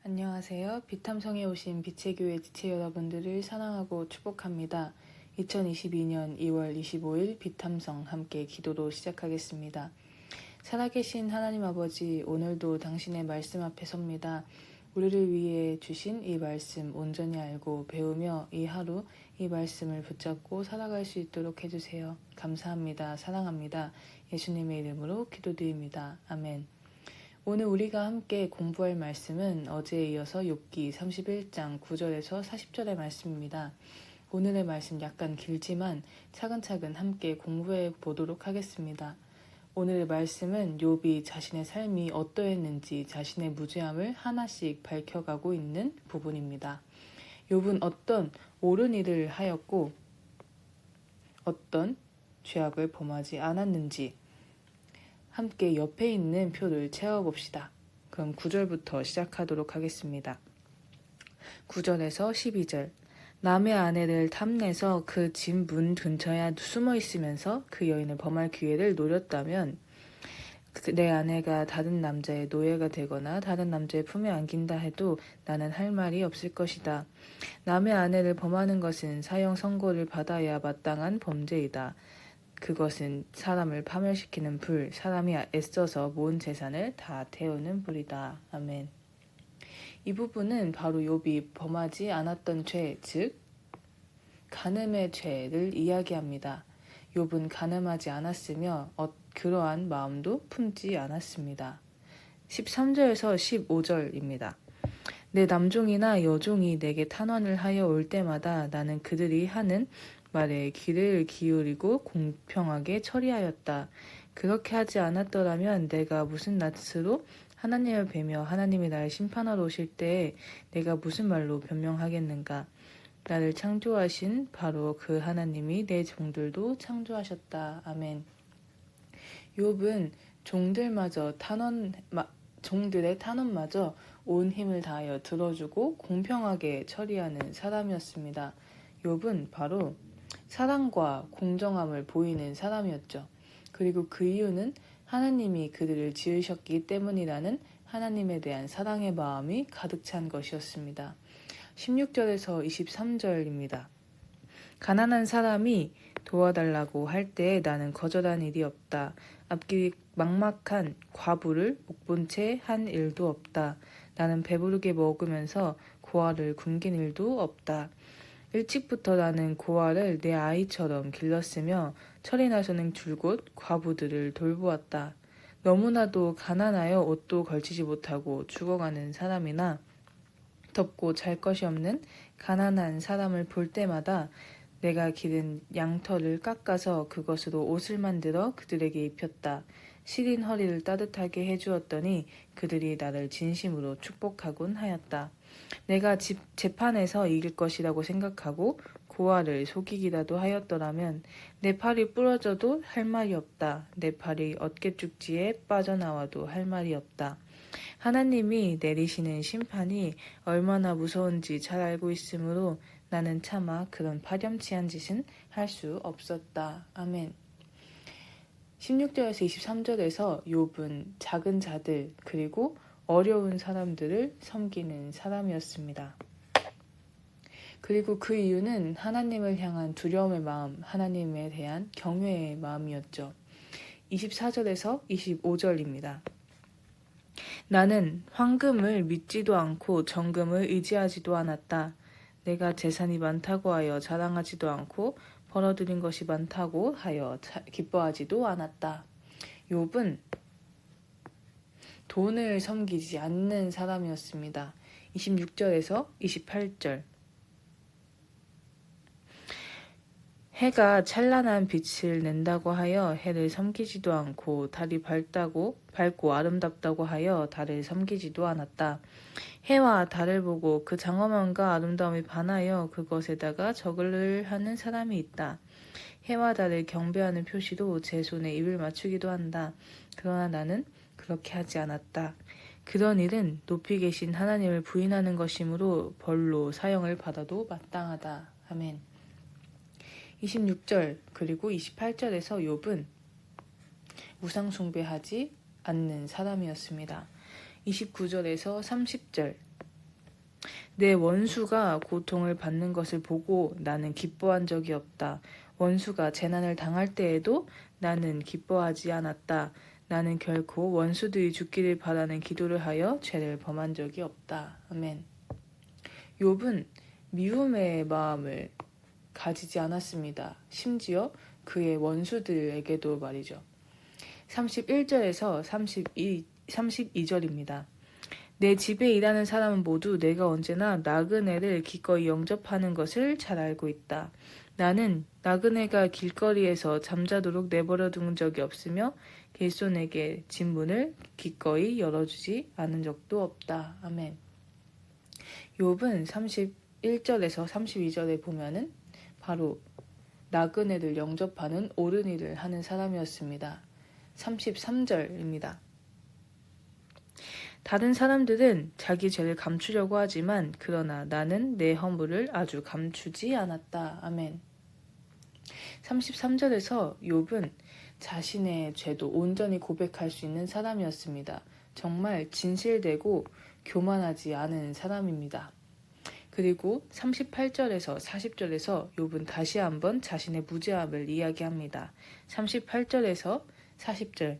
안녕하세요. 비탐성에 오신 빛의 교회 지체 여러분들을 사랑하고 축복합니다. 2022년 2월 25일 비탐성 함께 기도로 시작하겠습니다. 살아계신 하나님 아버지, 오늘도 당신의 말씀 앞에 섭니다. 우리를 위해 주신 이 말씀 온전히 알고 배우며 이 하루 이 말씀을 붙잡고 살아갈 수 있도록 해주세요. 감사합니다. 사랑합니다. 예수님의 이름으로 기도드립니다. 아멘. 오늘 우리가 함께 공부할 말씀은 어제에 이어서 욥기 31장 9절에서 40절의 말씀입니다. 오늘의 말씀 약간 길지만 차근차근 함께 공부해 보도록 하겠습니다. 오늘의 말씀은 욥이 자신의 삶이 어떠했는지 자신의 무죄함을 하나씩 밝혀가고 있는 부분입니다. 욥은 어떤 옳은 일을 하였고 어떤 죄악을 범하지 않았는지 함께 옆에 있는 표를 채워봅시다. 그럼 9절부터 시작하도록 하겠습니다. 9절에서 12절. 남의 아내를 탐내서 그 집 문 근처에 숨어 있으면서 그 여인을 범할 기회를 노렸다면 내 아내가 다른 남자의 노예가 되거나 다른 남자의 품에 안긴다 해도 나는 할 말이 없을 것이다. 남의 아내를 범하는 것은 사형 선고를 받아야 마땅한 범죄이다. 그것은 사람을 파멸시키는 불, 사람이 애써서 모은 재산을 다 태우는 불이다. 아멘. 이 부분은 바로 욥이 범하지 않았던 죄, 즉 간음의 죄를 이야기합니다. 욥은 간음하지 않았으며 그러한 마음도 품지 않았습니다. 13절에서 15절입니다. 내 남종이나 여종이 내게 탄원을 하여 올 때마다 나는 그들이 하는 말에 귀를 기울이고 공평하게 처리하였다. 그렇게 하지 않았더라면 내가 무슨 낯으로 하나님을 뵈며 하나님이 나를 심판하러 오실 때에 내가 무슨 말로 변명하겠는가. 나를 창조하신 바로 그 하나님이 내 종들도 창조하셨다. 아멘. 욥은 종들의 탄원마저 온 힘을 다하여 들어주고 공평하게 처리하는 사람이었습니다. 욥은 바로 사랑과 공정함을 보이는 사람이었죠. 그리고 그 이유는 하나님이 그들을 지으셨기 때문이라는 하나님에 대한 사랑의 마음이 가득 찬 것이었습니다. 16절에서 23절입니다. 가난한 사람이 도와달라고 할 때 나는 거절한 일이 없다. 앞길이 막막한 과부를 목본 채 한 일도 없다. 나는 배부르게 먹으면서 고아를 굶긴 일도 없다. 일찍부터 나는 고아를 내 아이처럼 길렀으며 철이 나서는 줄곧 과부들을 돌보았다. 너무나도 가난하여 옷도 걸치지 못하고 죽어가는 사람이나 덥고 잘 것이 없는 가난한 사람을 볼 때마다 내가 기른 양털을 깎아서 그것으로 옷을 만들어 그들에게 입혔다. 시린 허리를 따뜻하게 해주었더니 그들이 나를 진심으로 축복하곤 하였다. 내가 재판에서 이길 것이라고 생각하고 고아를 속이기라도 하였더라면 내 팔이 부러져도 할 말이 없다. 내 팔이 어깨축지에 빠져나와도 할 말이 없다. 하나님이 내리시는 심판이 얼마나 무서운지 잘 알고 있으므로 나는 차마 그런 파렴치한 짓은 할 수 없었다. 아멘. 16절에서 23절에서 욥은 작은 자들 그리고 어려운 사람들을 섬기는 사람이었습니다. 그리고 그 이유는 하나님을 향한 두려움의 마음, 하나님에 대한 경외의 마음이었죠. 24절에서 25절입니다. 나는 황금을 믿지도 않고 정금을 의지하지도 않았다. 내가 재산이 많다고 하여 자랑하지도 않고 벌어들인 것이 많다고 하여 기뻐하지도 않았다. 욥은 돈을 섬기지 않는 사람이었습니다. 26절에서 28절. 해가 찬란한 빛을 낸다고 하여 해를 섬기지도 않고 달이 밝고 아름답다고 하여 달을 섬기지도 않았다. 해와 달을 보고 그 장엄함과 아름다움에 반하여 그것에다가 절을 하는 사람이 있다. 해와 달을 경배하는 표시로 제 손에 입을 맞추기도 한다. 그러나 나는 그렇게 하지 않았다. 그런 일은 높이 계신 하나님을 부인하는 것이므로 벌로 사형을 받아도 마땅하다. 아멘. 26절 그리고 28절에서 욥은 우상 숭배하지 않는 사람이었습니다. 29절에서 30절 내 원수가 고통을 받는 것을 보고 나는 기뻐한 적이 없다. 원수가 재난을 당할 때에도 나는 기뻐하지 않았다. 나는 결코 원수들이 죽기를 바라는 기도를 하여 죄를 범한 적이 없다. 아멘. 욥은 미움의 마음을 가지지 않았습니다. 심지어 그의 원수들에게도 말이죠. 31절에서 32절입니다. 내 집에 일하는 사람은 모두 내가 언제나 나그네를 기꺼이 영접하는 것을 잘 알고 있다. 나는 나그네가 길거리에서 잠자도록 내버려 둔 적이 없으며 길손에게 집 문을 기꺼이 열어주지 않은 적도 없다. 아멘. 욥은 31절에서 32절에 보면은 바로 나그네를 영접하는 옳은 일을 하는 사람이었습니다. 33절입니다. 다른 사람들은 자기 죄를 감추려고 하지만 그러나 나는 내 허물을 아주 감추지 않았다. 아멘. 33절에서 욥은 자신의 죄도 온전히 고백할 수 있는 사람이었습니다. 정말 진실되고 교만하지 않은 사람입니다. 그리고 38절에서 40절에서 욥은 다시 한번 자신의 무죄함을 이야기합니다. 38절에서 40절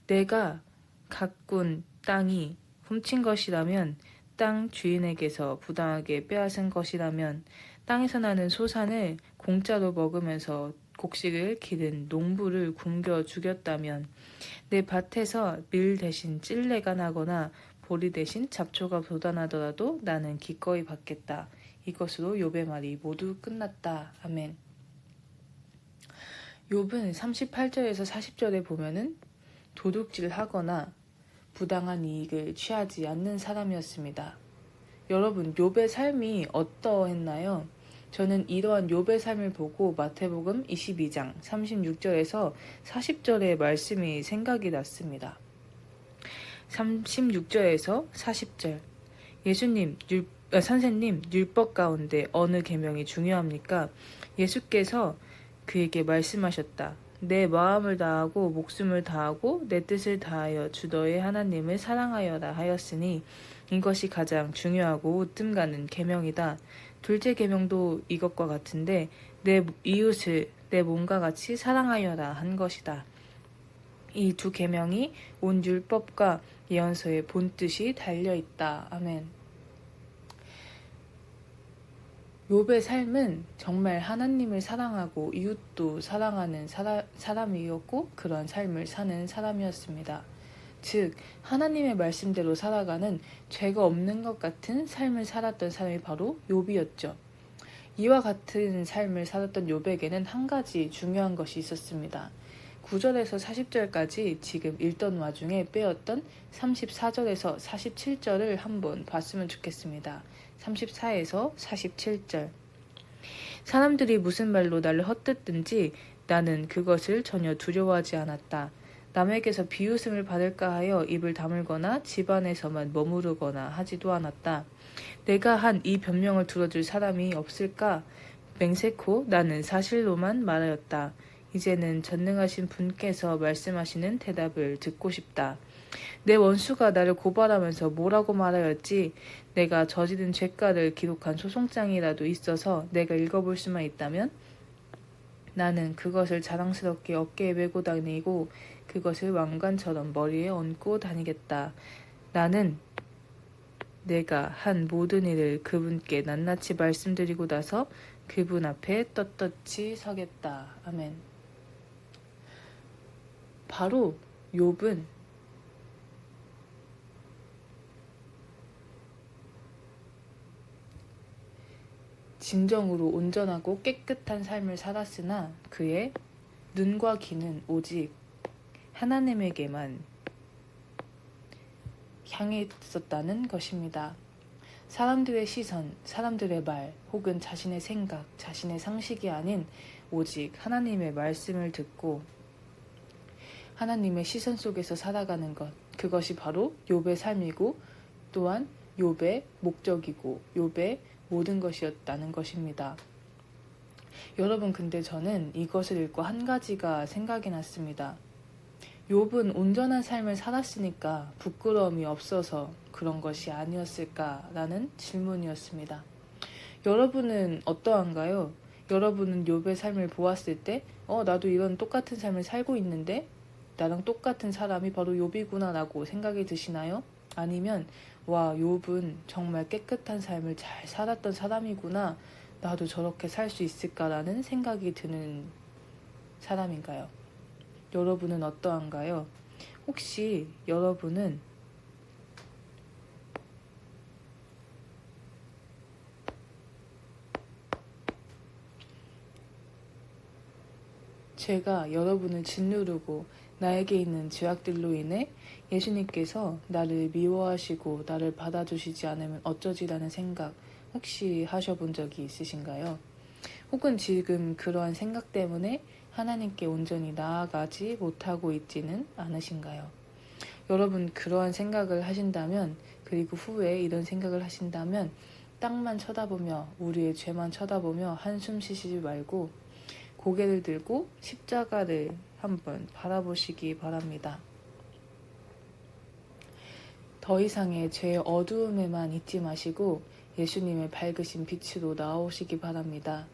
내가 가꾼 땅이 훔친 것이라면 땅 주인에게서 부당하게 빼앗은 것이라면 땅에서 나는 소산을 공짜로 먹으면서 곡식을 기른 농부를 굶겨 죽였다면 내 밭에서 밀 대신 찔레가 나거나 보리 대신 잡초가 돋아나더라도 나는 기꺼이 받겠다. 이것으로 욥의 말이 모두 끝났다. 아멘. 욥은 38절에서 40절에 보면은 도둑질하거나 부당한 이익을 취하지 않는 사람이었습니다. 여러분, 욥의 삶이 어떠했나요? 저는 이러한 욥의 삶을 보고 마태복음 22장 36절에서 40절의 말씀이 생각이 났습니다. 36절에서 40절 선생님, 율법 가운데 어느 계명이 중요합니까? 예수께서 그에게 말씀하셨다. 내 마음을 다하고 목숨을 다하고 내 뜻을 다하여 주 너의 하나님을 사랑하여라 하였으니 이것이 가장 중요하고 웃음 가는 계명이다. 둘째 계명도 이것과 같은데 내 이웃을 내 몸과 같이 사랑하여라 한 것이다. 이 두 계명이 온 율법과 예언서의 본뜻이 달려있다. 아멘. 욥의 삶은 정말 하나님을 사랑하고 이웃도 사랑하는 사람이었고 그런 삶을 사는 사람이었습니다. 즉 하나님의 말씀대로 살아가는 죄가 없는 것 같은 삶을 살았던 사람이 바로 욥이었죠. 이와 같은 삶을 살았던 욥에게는 한 가지 중요한 것이 있었습니다. 9절에서 40절까지 지금 읽던 와중에 빼었던 34절에서 47절을 한번 봤으면 좋겠습니다. 34에서 47절 사람들이 무슨 말로 나를 헛뜯든지 나는 그것을 전혀 두려워하지 않았다. 남에게서 비웃음을 받을까 하여 입을 다물거나 집안에서만 머무르거나 하지도 않았다. 내가 한 이 변명을 들어줄 사람이 없을까? 맹세코 나는 사실로만 말하였다. 이제는 전능하신 분께서 말씀하시는 대답을 듣고 싶다. 내 원수가 나를 고발하면서 뭐라고 말하였지? 내가 저지른 죄가를 기록한 소송장이라도 있어서 내가 읽어볼 수만 있다면? 나는 그것을 자랑스럽게 어깨에 메고 다니고 그것을 왕관처럼 머리에 얹고 다니겠다. 나는 내가 한 모든 일을 그분께 낱낱이 말씀드리고 나서 그분 앞에 떳떳이 서겠다. 아멘. 바로 욥은 진정으로 온전하고 깨끗한 삶을 살았으나 그의 눈과 귀는 오직 하나님에게만 향해 있었다는 것입니다. 사람들의 시선, 사람들의 말, 혹은 자신의 생각, 자신의 상식이 아닌 오직 하나님의 말씀을 듣고 하나님의 시선 속에서 살아가는 것, 그것이 바로 욥의 삶이고 또한 욥의 목적이고 욥의 모든 것이었다는 것입니다. 여러분, 근데 저는 이것을 읽고 한 가지가 생각이 났습니다. 욥은 온전한 삶을 살았으니까 부끄러움이 없어서 그런 것이 아니었을까라는 질문이었습니다. 여러분은 어떠한가요? 여러분은 욥의 삶을 보았을 때 나도 이런 똑같은 삶을 살고 있는데 나랑 똑같은 사람이 바로 욥이구나 라고 생각이 드시나요? 아니면 와, 욥은 정말 깨끗한 삶을 잘 살았던 사람이구나, 나도 저렇게 살 수 있을까라는 생각이 드는 사람인가요? 여러분은 어떠한가요? 혹시 여러분은 제가 여러분을 짓누르고 나에게 있는 죄악들로 인해 예수님께서 나를 미워하시고 나를 받아주시지 않으면 어쩌지라는 생각 혹시 하셔본 적이 있으신가요? 혹은 지금 그러한 생각 때문에 하나님께 온전히 나아가지 못하고 있지는 않으신가요? 여러분 그러한 생각을 하신다면, 그리고 후에 이런 생각을 하신다면 땅만 쳐다보며 우리의 죄만 쳐다보며 한숨 쉬시지 말고 고개를 들고 십자가를 한번 바라보시기 바랍니다. 더 이상의 죄의 어두움에만 있지 마시고 예수님의 밝으신 빛으로 나오시기 바랍니다.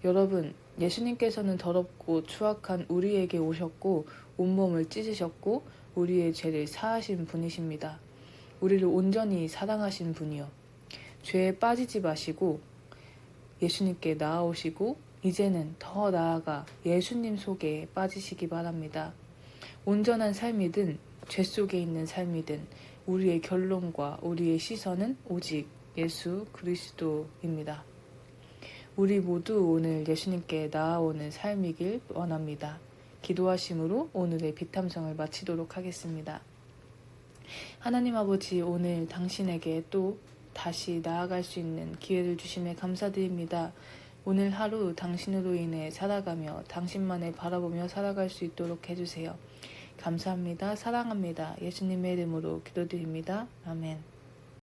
여러분, 예수님께서는 더럽고 추악한 우리에게 오셨고 온몸을 찢으셨고 우리의 죄를 사하신 분이십니다. 우리를 온전히 사랑하신 분이요. 죄에 빠지지 마시고 예수님께 나아오시고 이제는 더 나아가 예수님 속에 빠지시기 바랍니다. 온전한 삶이든 죄 속에 있는 삶이든 우리의 결론과 우리의 시선은 오직 예수 그리스도입니다. 우리 모두 오늘 예수님께 나아오는 삶이길 원합니다. 기도하심으로 오늘의 비탐성을 마치도록 하겠습니다. 하나님 아버지, 오늘 당신에게 또 다시 나아갈 수 있는 기회를 주심에 감사드립니다. 오늘 하루 당신으로 인해 살아가며 당신만을 바라보며 살아갈 수 있도록 해주세요. 감사합니다. 사랑합니다. 예수님의 이름으로 기도드립니다. 아멘.